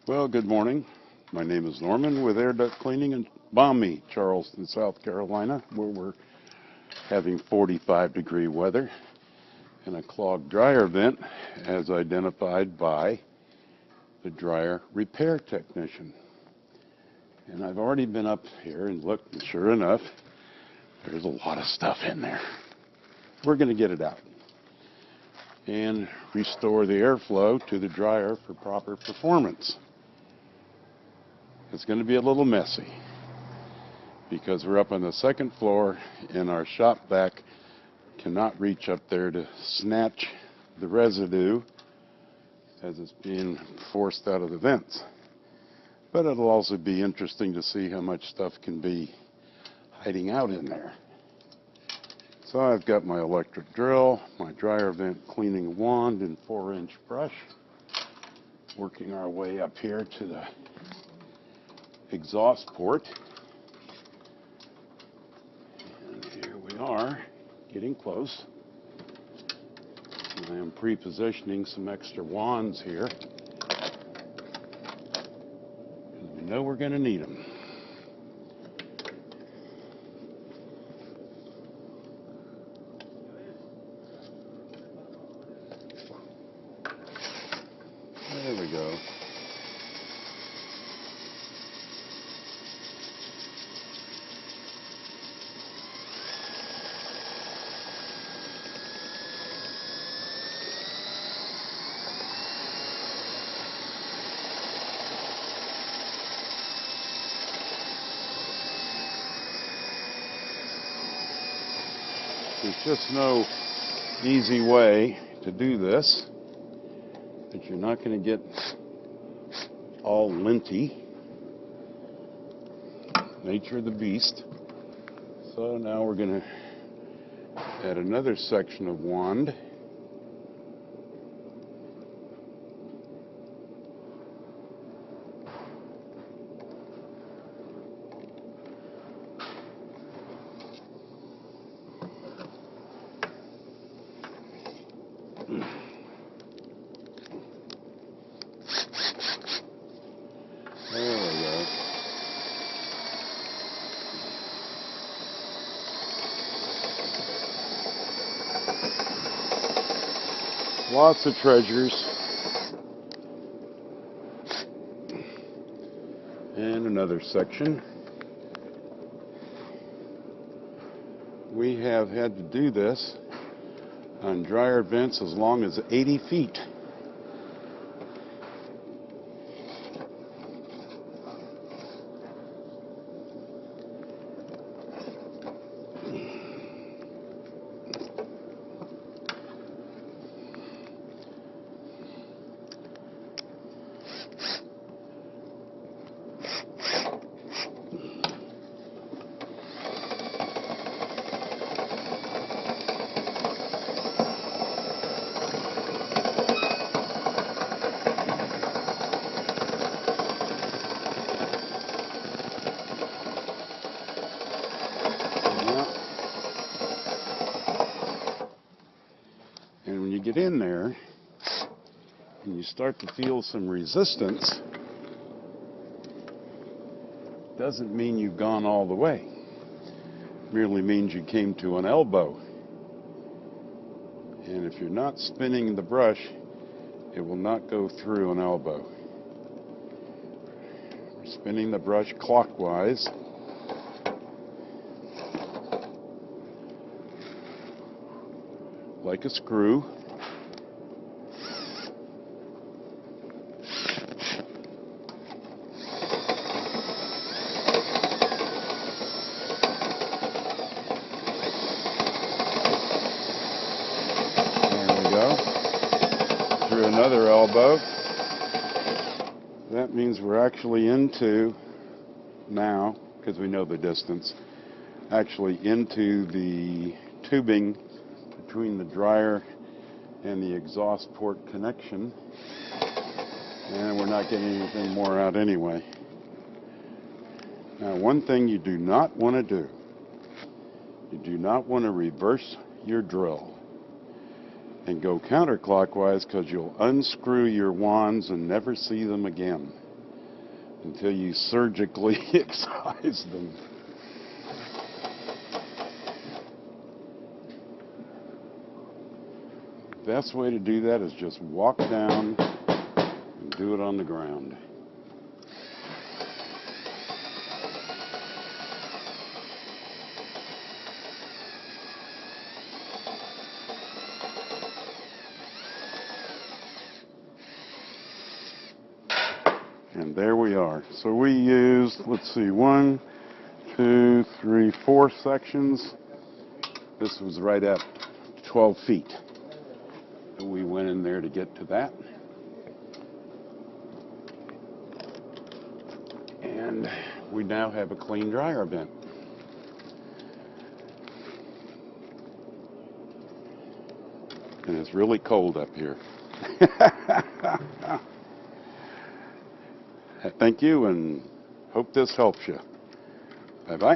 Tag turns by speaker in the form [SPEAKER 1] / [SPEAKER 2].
[SPEAKER 1] Well, good morning. My name is Norman with Air Duct Cleaning in balmy Charleston, South Carolina, where we're having 45-degree weather and a clogged dryer vent as identified by the dryer repair technician. And I've already been up here and looked, and sure enough, there's a lot of stuff in there. We're going to get it out and restore the airflow to the dryer for proper performance. It's going to be a little messy because we're up on the second floor and our shop vac cannot reach up there to snatch the residue as it's being forced out of the vents. But it'll also be interesting to see how much stuff can be hiding out in there. So I've got my electric drill, my dryer vent cleaning wand and 4-inch brush, working our way up here to the exhaust port. And here we are, getting close. And I am pre-positioning some extra wands here, because we know we're going to need them. There we go. There's just no easy way to do this that you're not going to get all linty. Nature of the beast. So now we're going to add another section of wand. There we go. Lots of treasures. And another section. We have had to do this on dryer vents as long as 80 feet. And when you get in there and you start to feel some resistance, doesn't mean you've gone all the way. It merely means you came to an elbow. And if you're not spinning the brush, it will not go through an elbow. We're spinning the brush clockwise. Like a screw. There we go. Through another elbow. That means we're actually into now, because we know the distance, actually into the tubing between the dryer and the exhaust port connection, and we're not getting anything more out anyway. Now, one thing you do not want to do, you do not want to reverse your drill and go counterclockwise, because you'll unscrew your wands and never see them again. until you surgically excise them. Best way to do that is just walk down and do it on the ground. And there we are. So we used, let's see, 1, 2, 3, 4 sections. This was right at 12 feet. We went in there to get to that. And we now have a clean dryer vent. And it's really cold up here. Thank you, and hope this helps you. Bye-bye.